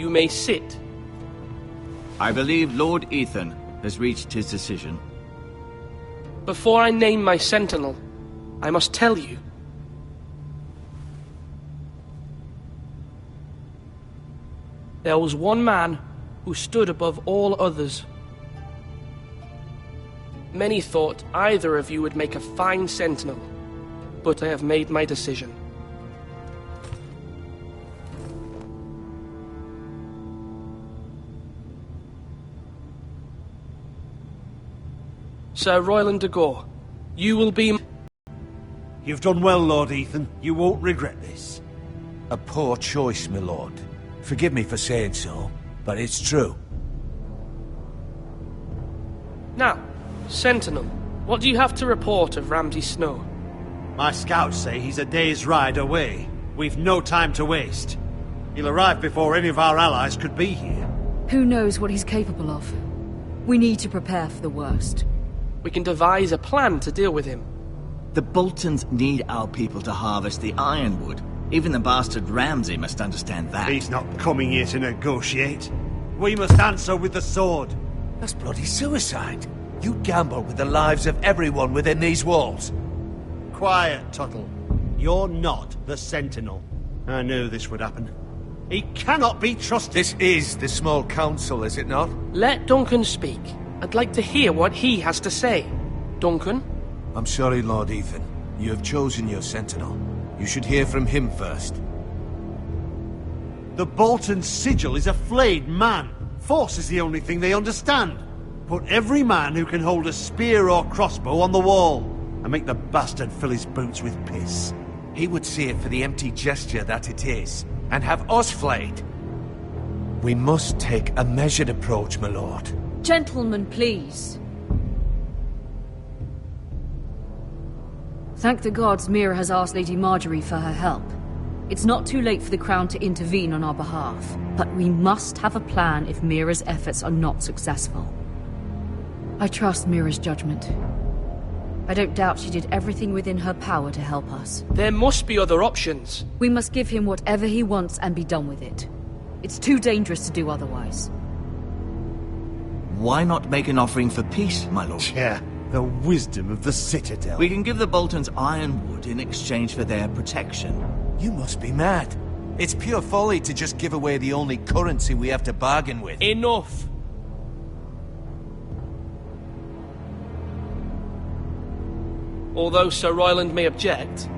You may sit. I believe Lord Ethan has reached his decision. Before I name my sentinel, I must tell you. There was one man who stood above all others. Many thought either of you would make a fine sentinel, but I have made my decision. Sir Royland de Gore, you will be... You've done well, Lord Ethan. You won't regret this. A poor choice, my lord. Forgive me for saying so, but it's true. Now, Sentinel, what do you have to report of Ramsay Snow? My scouts say he's a day's ride away. We've no time to waste. He'll arrive before any of our allies could be here. Who knows what he's capable of? We need to prepare for the worst. We can devise a plan to deal with him. The Boltons need our people to harvest the ironwood. Even the bastard Ramsay must understand that. He's not coming here to negotiate. We must answer with the sword. That's bloody suicide. You gamble with the lives of everyone within these walls. Quiet, Tuttle. You're not the Sentinel. I knew this would happen. He cannot be trusted. This is the small council, is it not? Let Duncan speak. I'd like to hear what he has to say. Duncan? I'm sorry, Lord Ethan. You have chosen your sentinel. You should hear from him first. The Bolton sigil is a flayed man. Force is the only thing they understand. Put every man who can hold a spear or crossbow on the wall, and make the bastard fill his boots with piss. He would see it for the empty gesture that it is, and have us flayed. We must take a measured approach, my lord. Gentlemen, please. Thank the gods Mira has asked Lady Marjorie for her help. It's not too late for the Crown to intervene on our behalf, but we must have a plan if Mira's efforts are not successful. I trust Mira's judgment. I don't doubt she did everything within her power to help us. There must be other options. We must give him whatever he wants and be done with it. It's too dangerous to do otherwise. Why not make an offering for peace, my lord? Yeah, the wisdom of the Citadel. We can give the Boltons ironwood in exchange for their protection. You must be mad. It's pure folly to just give away the only currency we have to bargain with. Enough! Although Sir Royland may object,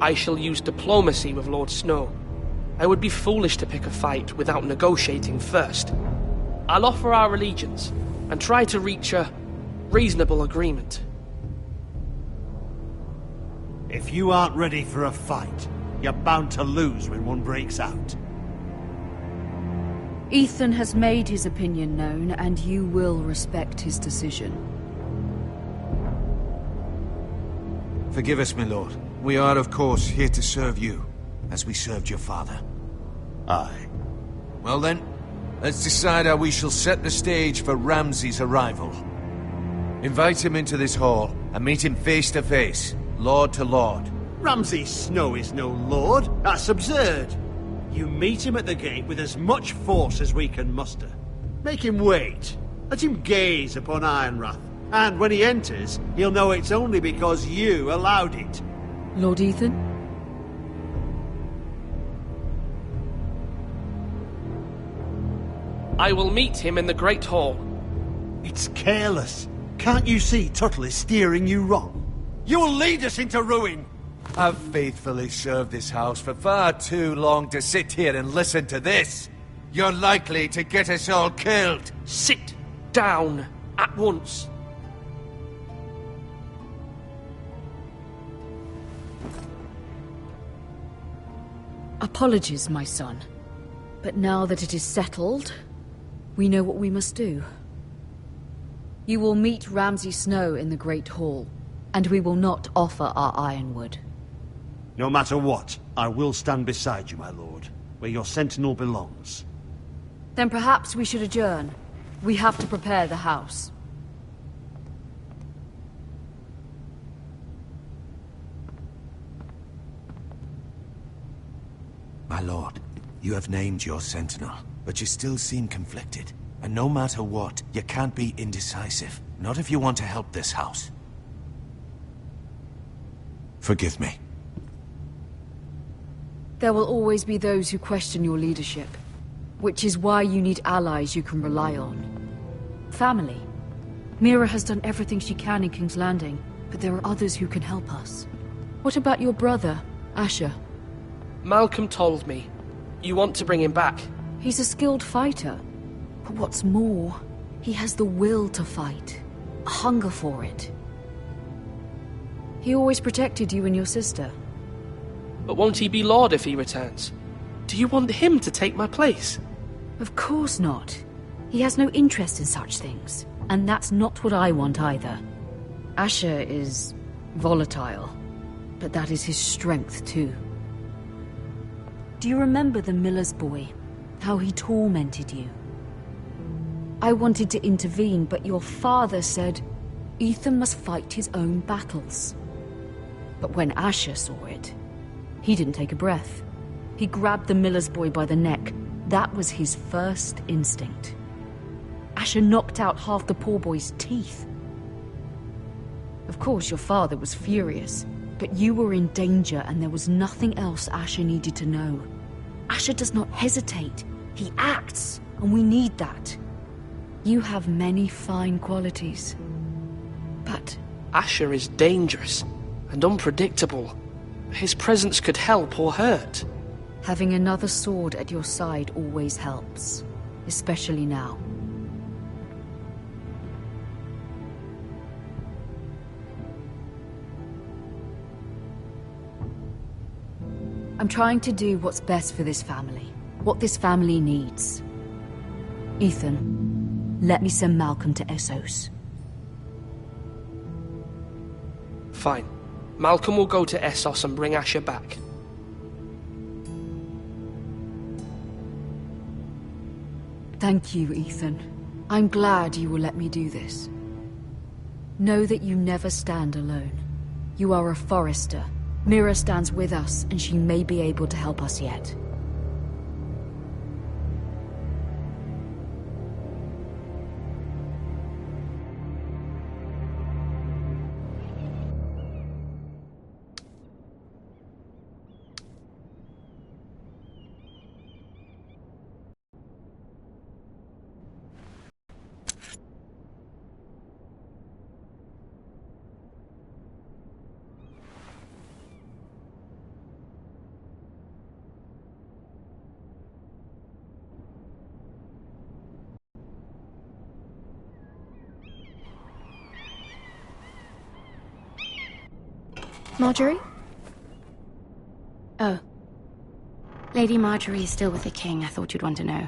I shall use diplomacy with Lord Snow. I would be foolish to pick a fight without negotiating first. I'll offer our allegiance, and try to reach a reasonable agreement. If you aren't ready for a fight, you're bound to lose when one breaks out. Ethan has made his opinion known, and you will respect his decision. Forgive us, my lord. We are, of course, here to serve you, as we served your father. Aye. Well then, let's decide how we shall set the stage for Ramsay's arrival. Invite him into this hall, and meet him face to face, lord to lord. Ramsay Snow is no lord. That's absurd. You meet him at the gate with as much force as we can muster. Make him wait. Let him gaze upon Ironrath. And when he enters, he'll know it's only because you allowed it. Lord Ethan? I will meet him in the Great Hall. It's careless. Can't you see Tuttle is steering you wrong? You will lead us into ruin! I've faithfully served this house for far too long to sit here and listen to this. You're likely to get us all killed. Sit down at once. Apologies, my son. But now that it is settled, we know what we must do. You will meet Ramsay Snow in the Great Hall, and we will not offer our ironwood. No matter what, I will stand beside you, my lord, where your sentinel belongs. Then perhaps we should adjourn. We have to prepare the house. My lord, you have named your sentinel. but you still seem conflicted. And no matter what, you can't be indecisive. Not if you want to help this house. Forgive me. There will always be those who question your leadership, which is why you need allies you can rely on. Family. Mira has done everything she can in King's Landing, but there are others who can help us. What about your brother, Asher? Malcolm told me. You want to bring him back? He's a skilled fighter. But what's more, he has the will to fight. A hunger for it. He always protected you and your sister. But won't he be Lord if he returns? Do you want him to take my place? Of course not. He has no interest in such things. And that's not what I want either. Asher is volatile, but that is his strength too. Do you remember the miller's boy? How he tormented you? I wanted to intervene, but your father said Ethan must fight his own battles. But when Asher saw it, he didn't take a breath. He grabbed the miller's boy by the neck. That was his first instinct. Asher knocked out half the poor boy's teeth. Of course, your father was furious, but you were in danger and there was nothing else Asher needed to know. Asher does not hesitate. He acts, and we need that. You have many fine qualities, but... Asher is dangerous and unpredictable. His presence could help or hurt. Having another sword at your side always helps, especially now. I'm trying to do what's best for this family, what this family needs. Ethan, let me send Malcolm to Essos. Fine. Malcolm will go to Essos and bring Asher back. Thank you, Ethan. I'm glad you will let me do this. Know that you never stand alone. You are a Forester. Mira stands with us, and she may be able to help us yet. Marjorie? Oh. Lady Marjorie is still with the king. I thought you'd want to know.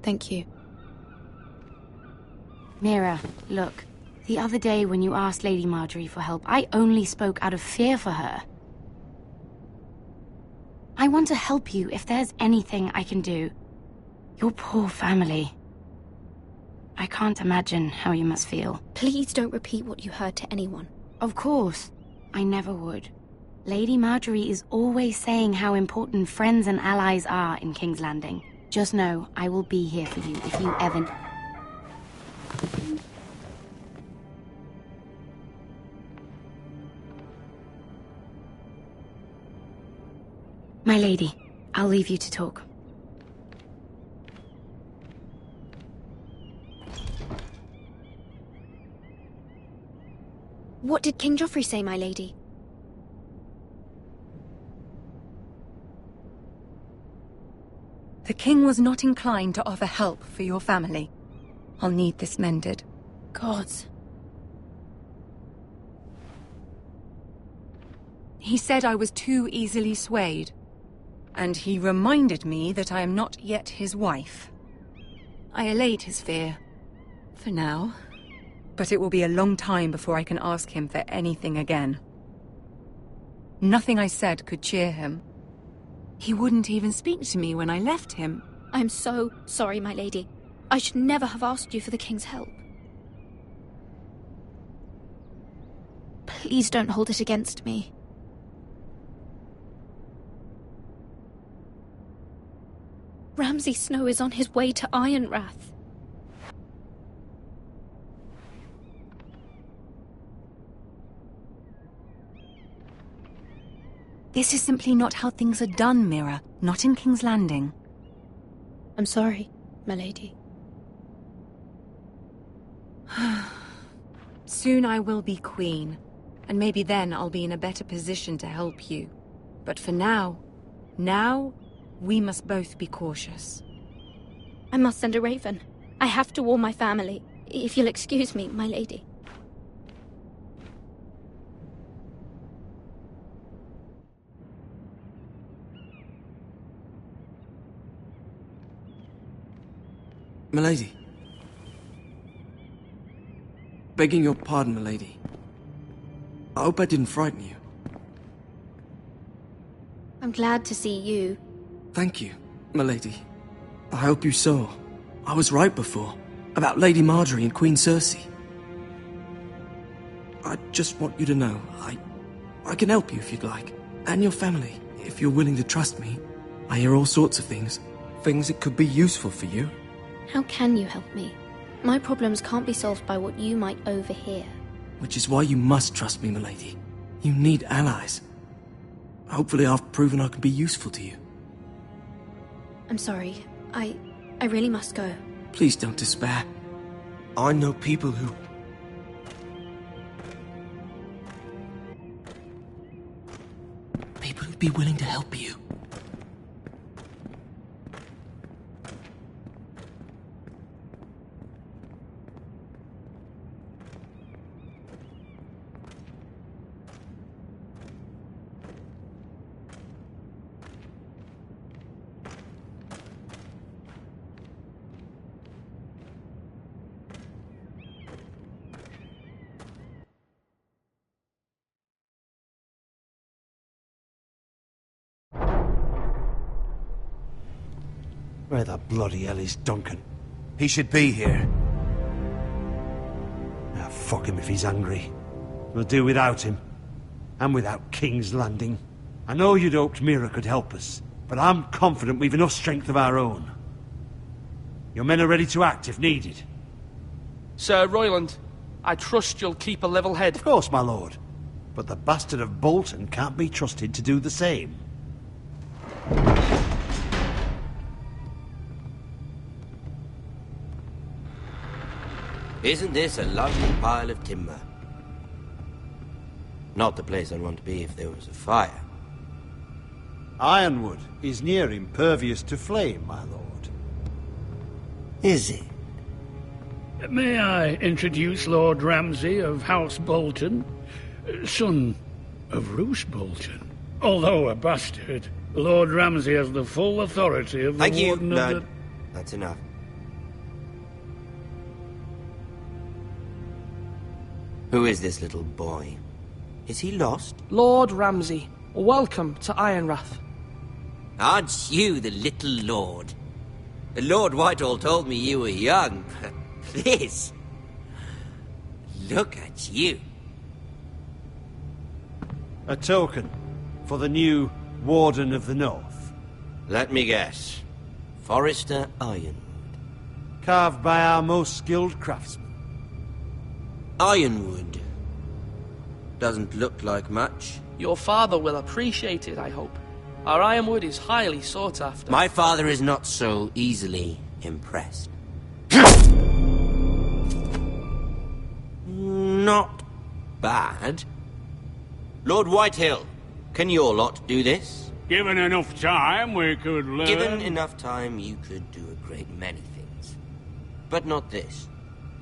Thank you. Mira, look. The other day when you asked Lady Marjorie for help, I only spoke out of fear for her. I want to help you if there's anything I can do. Your poor family. I can't imagine how you must feel. Please don't repeat what you heard to anyone. Of course. I never would. Lady Marjorie is always saying how important friends and allies are in King's Landing. Just know, I will be here for you if you ever... My lady, I'll leave you to talk. What did King Joffrey say, my lady? The king was not inclined to offer help for your family. I'll need this mended. Gods. He said I was too easily swayed. And he reminded me that I am not yet his wife. I allayed his fear. For now. But it will be a long time before I can ask him for anything again. Nothing I said could cheer him. He wouldn't even speak to me when I left him. I'm so sorry, my lady. I should never have asked you for the king's help. Please don't hold it against me. Ramsay Snow is on his way to Ironrath. This is simply not how things are done, Mira. Not in King's Landing. I'm sorry, my lady. Soon I will be queen, and maybe then I'll be in a better position to help you. But for now, we must both be cautious. I must send a raven. I have to warn my family. If you'll excuse me, my lady. Milady. Begging your pardon, milady. I hope I didn't frighten you. I'm glad to see you. Thank you, milady. I hope you saw. I was right before. About Lady Marjorie and Queen Cersei. I just want you to know, I can help you if you'd like. And your family, if you're willing to trust me. I hear all sorts of things. Things that could be useful for you. How can you help me? My problems can't be solved by what you might overhear. Which is why you must trust me, milady. You need allies. Hopefully I've proven I can be useful to you. I'm sorry. I really must go. Please don't despair. I know people who... People who'd be willing to help you. Where the bloody hell is Duncan? He should be here. Ah, fuck him if he's angry. We'll do without him. And without King's Landing. I know you'd hoped Mira could help us, but I'm confident we've enough strength of our own. Your men are ready to act if needed. Sir Royland, I trust you'll keep a level head. Of course, my lord. But the bastard of Bolton can't be trusted to do the same. Isn't this a lovely pile of timber? Not the place I'd want to be if there was a fire. Ironwood is near impervious to flame, my lord. Is it? May I introduce Lord Ramsay of House Bolton, son of Roose Bolton? Although a bastard, Lord Ramsay has the full authority of the Warden of the... That's enough. Who is this little boy? Is he lost? Lord Ramsay, welcome to Ironrath. Aren't you the little lord? Lord Whitehall told me you were young, but this... Look at you. A token for the new Warden of the North. Let me guess. Forrester Ironwood. Carved by our most skilled craftsmen. Ironwood. Doesn't look like much. Your father will appreciate it, I hope. Our ironwood is highly sought after. My father is not so easily impressed. Not bad. Lord Whitehill, can your lot do this? Given enough time, we could learn... Given enough time, you could do a great many things. But not this,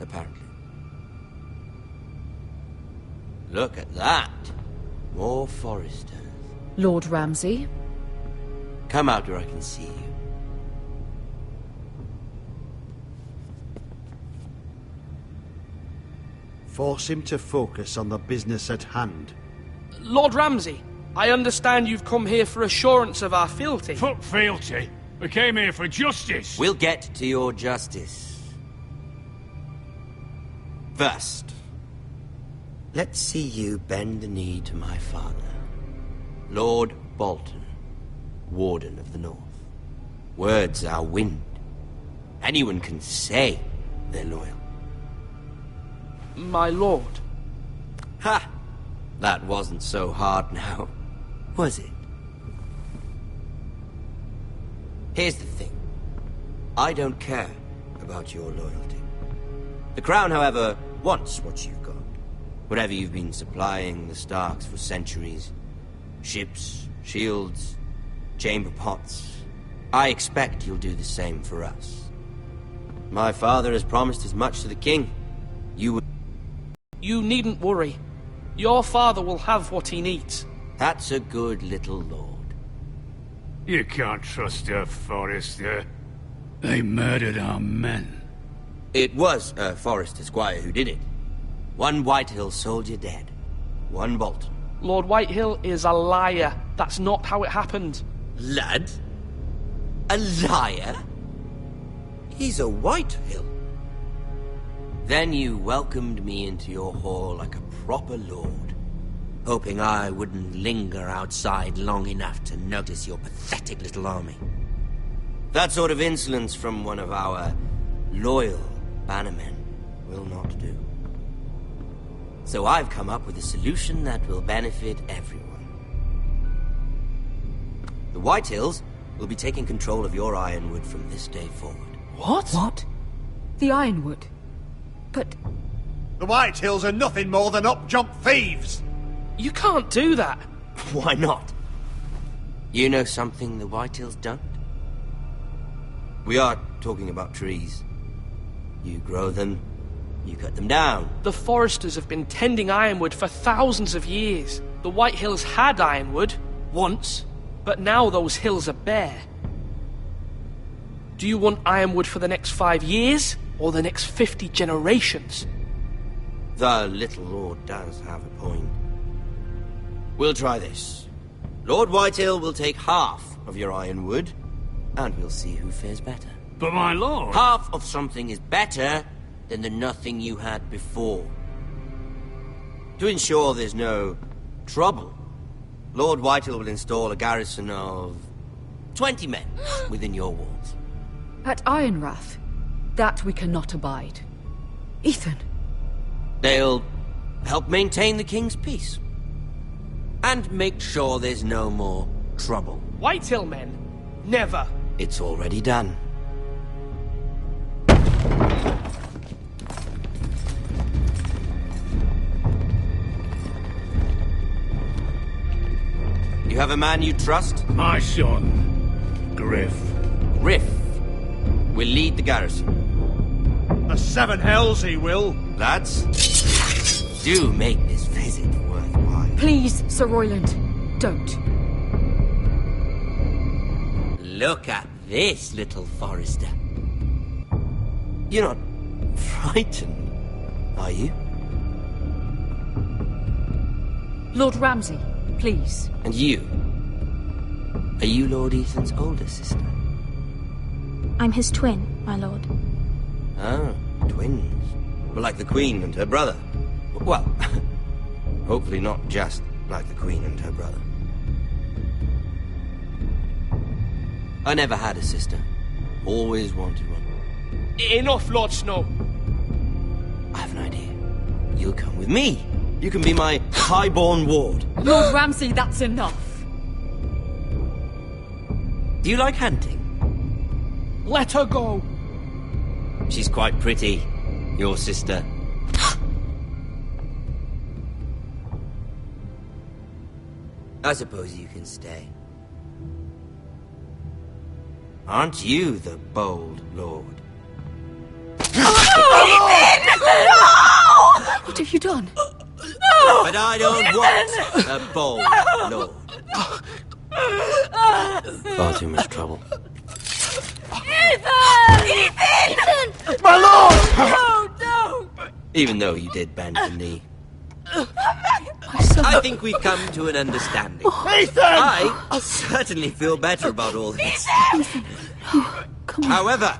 apparently. Look at that. More Foresters. Lord Ramsay? Come out where I can see you. Force him to focus on the business at hand. Lord Ramsay, I understand you've come here for assurance of our fealty. Fuck fealty. We came here for justice. We'll get to your justice. First, let's see you bend the knee to my father, Lord Bolton, Warden of the North. Words are wind. Anyone can say they're loyal. My lord. Ha! That wasn't so hard now, was it? Here's the thing. I don't care about your loyalty. The Crown, however, wants what you've got. Whatever you've been supplying the Starks for centuries. Ships, shields, chamber pots. I expect you'll do the same for us. My father has promised as much to the king. You needn't worry. Your father will have what he needs. That's a good little lord. You can't trust a Forrester. They murdered our men. It was a Forrester squire who did it. One Whitehill soldier dead. One Bolton. Lord Whitehill is a liar. That's not how it happened. Lad? A liar? He's a Whitehill. Then you welcomed me into your hall like a proper lord, hoping I wouldn't linger outside long enough to notice your pathetic little army. That sort of insolence from one of our loyal bannermen will not do. So I've come up with a solution that will benefit everyone. The Whitehills will be taking control of your Ironwood from this day forward. What? What? The Ironwood? But... The Whitehills are nothing more than up-jump thieves! You can't do that! Why not? You know something the Whitehills don't? We are talking about trees. You grow them, you cut them down. The Foresters have been tending Ironwood for thousands of years. The Whitehills had Ironwood, once, but now those hills are bare. Do you want Ironwood for the next 5 years, or the next 50 generations? The little lord does have a point. We'll try this. Lord Whitehill will take half of your Ironwood, and we'll see who fares better. But my lord... Half of something is better than the nothing you had before. To ensure there's no trouble, Lord Whitehill will install a garrison of 20 men within your walls. At Ironrath? That we cannot abide. Ethan. They'll help maintain the king's peace. And make sure there's no more trouble. Whitehill men? Never. It's already done. You have a man you trust? My son, Griff. Griff will lead the garrison. The 7 hells he will. Lads, do make this visit worthwhile. Please, Sir Royland, don't. Look at this, little Forrester. You're not frightened, are you? Lord Ramsay, please. And you? Are you Lord Ethan's older sister? I'm his twin, my lord. Oh, twins. Well, like the Queen and her brother. Well, hopefully not just like the Queen and her brother. I never had a sister. Always wanted one. Enough, Lord Snow. I have an idea. You'll come with me. You can be my highborn ward. Lord Ramsay, that's enough. Do you like hunting? Let her go. She's quite pretty, your sister. I suppose you can stay. Aren't you the bold lord? What have you done? No! But I don't want a bold lord. Far too much trouble. Ethan! Ethan! My lord! No, don't! Even though you did bend the knee. My son. I think we've come to an understanding. Ethan! I certainly feel better about all this. Ethan. Oh, come on. However,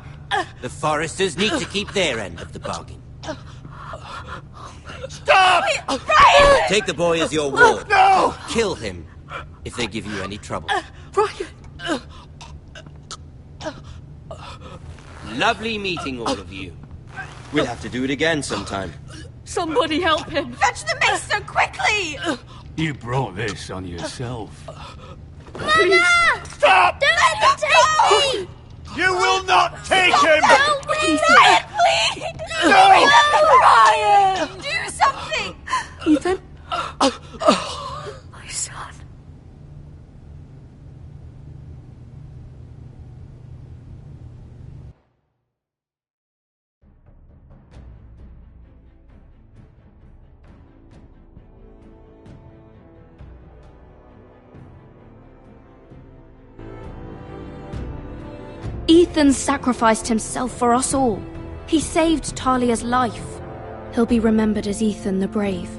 the Foresters need to keep their end of the bargain. Stop! Take the boy as your ward. No! Kill him if they give you any trouble. Ryan! Lovely meeting all of you. We'll have to do it again sometime. Somebody help him! Fetch the maester, quickly! You brought this on yourself. Please. Stop! Don't let them take me! You will not take him! Help me! Ryan, please! No! Ryan! Do something! Ethan? My son. Ethan sacrificed himself for us all. He saved Talia's life. He'll be remembered as Ethan the Brave.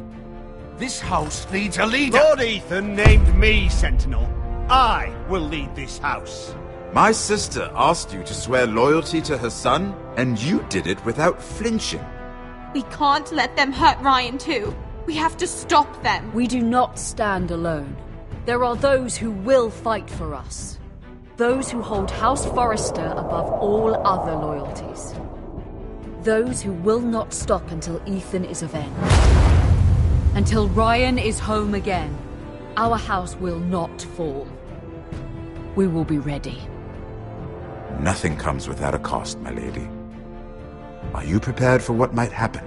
This house needs a leader! Lord Ethan named me Sentinel. I will lead this house. My sister asked you to swear loyalty to her son, and you did it without flinching. We can't let them hurt Ryan too. We have to stop them. We do not stand alone. There are those who will fight for us. Those who hold House Forrester above all other loyalties. Those who will not stop until Ethan is avenged. Until Ryan is home again, our house will not fall. We will be ready. Nothing comes without a cost, my lady. Are you prepared for what might happen?